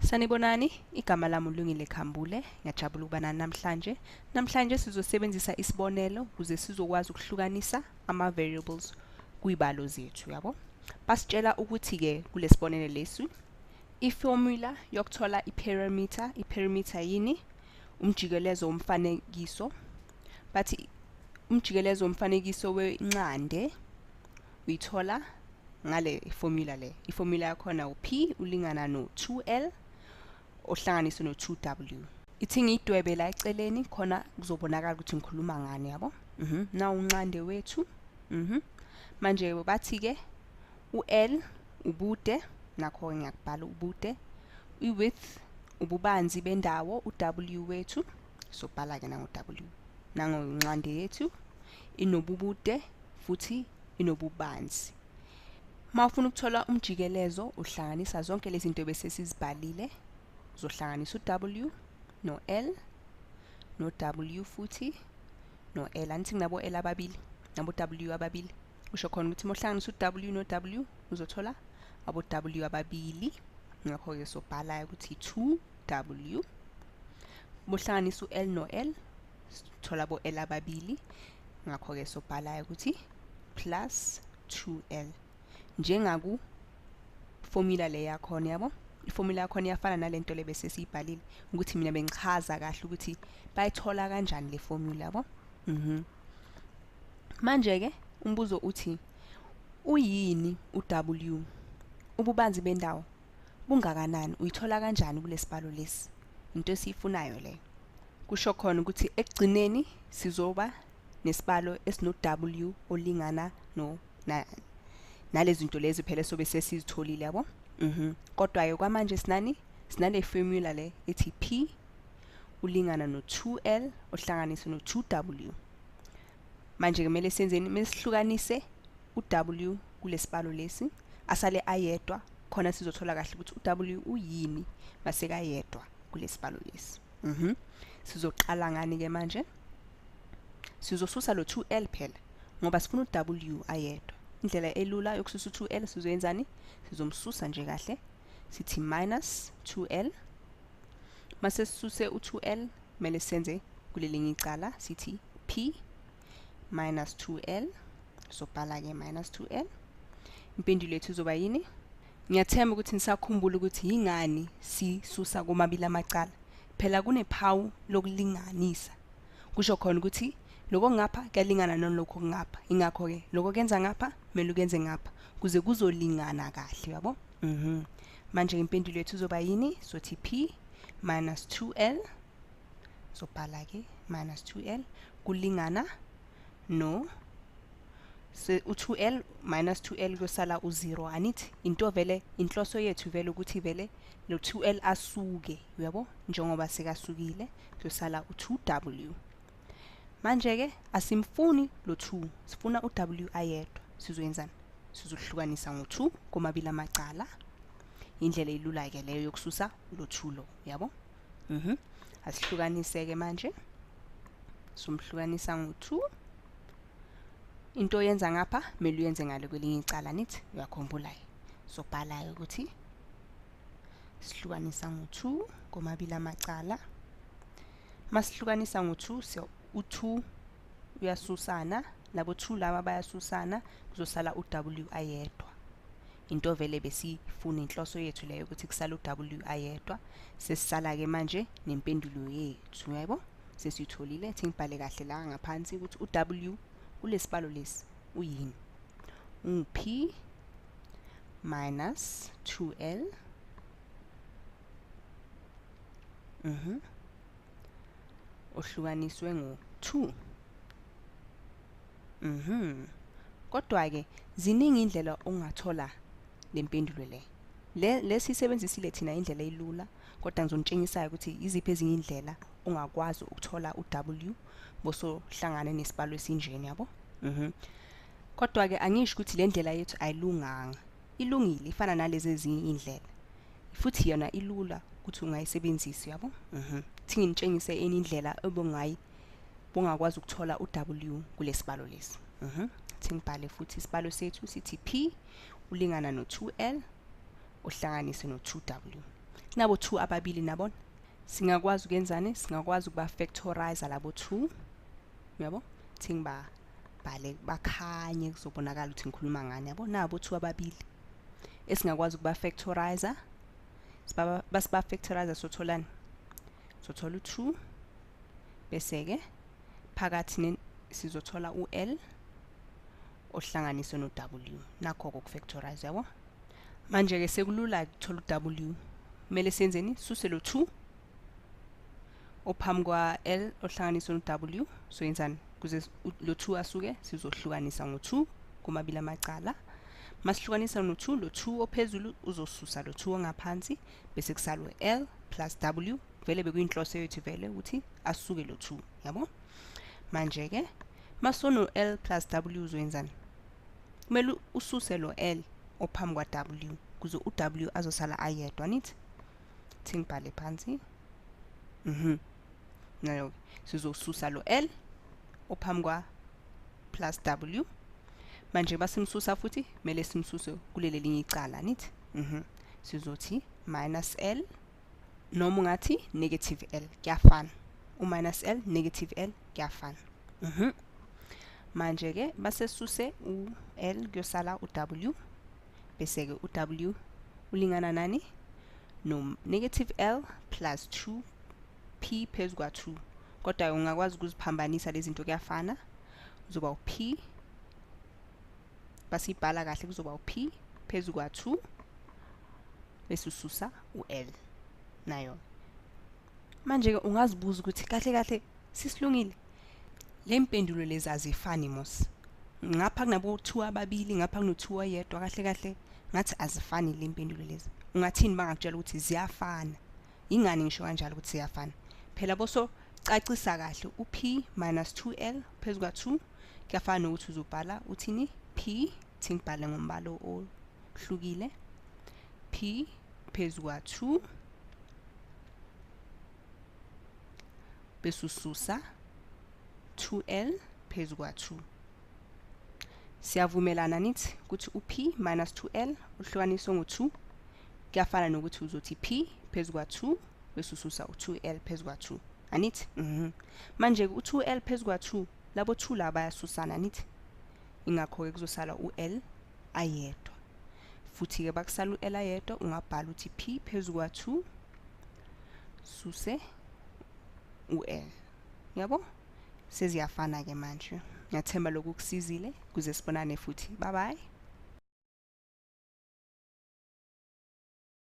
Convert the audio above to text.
Sanibonani, igama lami uLungile Khambule, ngiyajabula ukuba nani namhlanje. Namhlanje sizosebenzisa isibonelo ukuze sizokwazi ukuhlukanisa ama-variables kwibalo zethu, yabo. Basitshela ukuthi-ke kulesibonelo lesi, i-formula yokuthola i-perimeter yini? Umjikelezo womfanekiso. Bathi umjikelezo womfanekiso wenqande uyithola ngale formula le. Iformula yakhona u-P ulingana no-2L ohlanganiswe no-2W. Ithi ngiyidwebe la eceleni khona kuzobonakala ukuthi ngikhuluma ngani, yabo. Na unqande wethu. Manje bathi-ke u-L ubude, nakho ngiyakubhala ubude. I-width ububanzi bendawo, u-W wethu. Sobhala-ke nango-W. Nango-unqande yethu. Inobubude futhi inobubanzi. Mawufuna ukuthola umjikelezo uhlanganisa zonke lezi zinto bese sizibhalile. Uzohlanganisa u-W no-L no-W futhi no-L. Angithi nginabo L ababili nabo W ababili. Usho khona ukuthi mohlanganisa u-W no-W uzothola abo-W ababili. Ngakho-ke sobhala ukuthi 2W. Mohlanganisa u-L no-L sithola abo-L ababili. Ngakho-ke sobhala ukuthi plus 2L. Njengaku formula le yakhona, yabo. Iformula yakhona iyafana nalento le bese siyibhalile ukuthi mina bengichaza kahle ukuthi bayithola kanjani le formula, yabo. Manje ke umbuzo uthi uyini u-W? Ububanzi bendawo bungakanani? Uyithola kanjani kulesibalo lesi? Into esiyifunayo le. Kusho khona ukuthi ekugcineni sizoba nesibalo esino-W olingana nalezi zinto lezi phela sobe sesizitholile, yabo. Kodwa-ke kwamanje sinale formula le ethi P ulingana no-2L ohlanganiswe no-2W. Manje kumele senzeni? Mesihlukanise u-W kulesibalo lesi asale ayedwa khona sizothola kahle ukuthi u-W uyini masekayedwa kulesibalo lesi. Sizoqala ngani ke manje? Sizosusa lo 2L phela ngoba sifuna u-W ayedwa. Indlela elula yokususa u-2L sizoyenzani? Sizomsusa nje kahle. Sithi minus 2L. Mase sisuse u-2L kumele senze kulelinye icala sithi P minus 2L. Sobhala ke minus 2L. Impendulo yethu izoba yini? Ngiyathemba ukuthi nisakhumbula ukuthi yingani sisusa komabili amacala. Phela kunephawu lokulinganisa. Kusho khona ukuthi lokho ngapha kuyalingana nalokho ngapha. Ingakho ke lokho kenza ngapha kumele ukenze ngapha kuze kuzolingana kahle, yabo. Manje impendulo yethu izoba yini? Sothi P minus 2L. Sobhala ke minus 2L kulingana no u-2L minus 2L kuyosala u-0. Anithi into vele inhloso yethu vele ukuthi vele lo 2L asuke, yabo. Njengoba sekasukile kuyosala u-2W. Manje ke asimfuni lo 2, sifuna u-W ayedwa. Sizoyenzani? Sizohlukanisa ngo-2 komabili amacala. Indlela elula ke leyo yokususa lo 2 lo, yabo. Asihlukanise ke manje. Somhlukanisa ngo-2. Into yenza ngapha kumele uyenze ngale kwelinye icala, nithi uyakhumbula. Sobhala ukuthi sihlukanisa ngo-2 komabili amacala. Masihlukanisa ngo-2 u-2 uyasusana, labo 2 laba bayasusana, kuzosala u-W ayedwa. Into vele besifuna inhloso yethu leyo ukuthi kusala u-W ayedwa. Sesisala ke manje nempendulo yethu, yabo. Sesiyitholile. Ethi ngibhale kahle la ngaphansi ukuthi u-W kulesibalo lesi uyini? U-P minus 2L ohlukaniswe ngo-2. Kodwa-ke ziningi indlela ongathola lempendulo le. Lesisebenzisile thina indlela elula, kodwa ngizonitshengisa ukuthi iziphi ezinye indlela ongakwazi ukuthola u-W bosohlangana nesibalo esinjeni, yabo. Kodwa-ke angisho ukuthi le ndlela yethu ayilunganga. Ilungile, ifana nalezi ezinye indlela. Futhi yona ilula ukuthi ungayisebenzisa, yabo. Thi nginitshengise enye indlela bongakwazi ukuthola u-W kulesibalo lesi. Thi ngibhale futhi isibalo sethu sithi P ulingana no-2L ohlanganise no-2W. nabo 2 ababili nabona singakwazi ukuyenzani singakwazi ukuba factorize labo 2 yabo thingba bhale bakhanye kuzobonakala ukuthi ngikhuluma ngani yabo nabo 2 ababili esingakwazi ukuba factorize basiba factorize sotholani sothola u2 bese ke phakathi sizothola uL ohlanganiswe no W nakho kokufactorize yabo manje ke sekulula ukuthola uW kumele senzeni suse lo 2 ophambi kwa L ohlanganiswe no W so yenzani kuze lo 2 asuke sizohlukanisa ngo2 kumabili amacala masihlukanisa no2 lo 2 ophezulu uzosusa lo 2 ongaphansi bese kusala L plus W vele bekuyinhloso yethu vele ukuthi asuke lo 2 yabo manje ke masono L plus W uzoyenzani kumele ususe lo L ophambi kwa W kuze uW azosala ayedwa nithi thingibhale phansi nayo sizosusa lo L ophambi kwa plus W manje basimsusa futhi mele simsuse kuleli linye icala nithi sizothi minus L noma ungathi negative L kuyafana minus L negative L kuyafana manje ke basesuse u L kuyosala u W bese ke u W ulingana nani no negative L plus 2p phezu kwa 2 kodwa ungakwazi ukuziphambanisa lezi zinto kuyafana kuzoba u p basibhala kahle kuzoba u p phezu kwa 2 bese ususa u L nayo manje ke ungazibuza ukuthi kahle kahle sisilungile lempendulo lezi azifani mos ngapha kunabo 2 ababili ngapha kuno 2 oyedwa kahle kahle ngathi azifani lempendulo lezi ungathini bangakutshela ukuthi ziyafana ingani ngisho kanjalo ukuthi ziyafana phela boso cacisa kahle u p minus 2l phezu kwa 2 kuyafana nokuthi uzobhala uthini p thingibhale ngombalo ohlukile p phezu kwa 2 bese ususa 2l phezu kwa 2 siyavumelana nithi ukuthi u-p minus 2l uhlukaniswe ngo2 kuyafana nokuthi uzothi p phezu kwa 2 bese ususa u2l phezu kwa 2 anithi manje u2l phezu kwa 2 labo 2 la bayasusana nithi ingakho ke kuzosala uL ayedwa futhi ke bakusala uL ayedwa ungabhala uthi p phezu kwa 2 suse uL yabo seziyafana ke manje ngiyathemba lokhu kusizile kuze sibonane futhi bye bye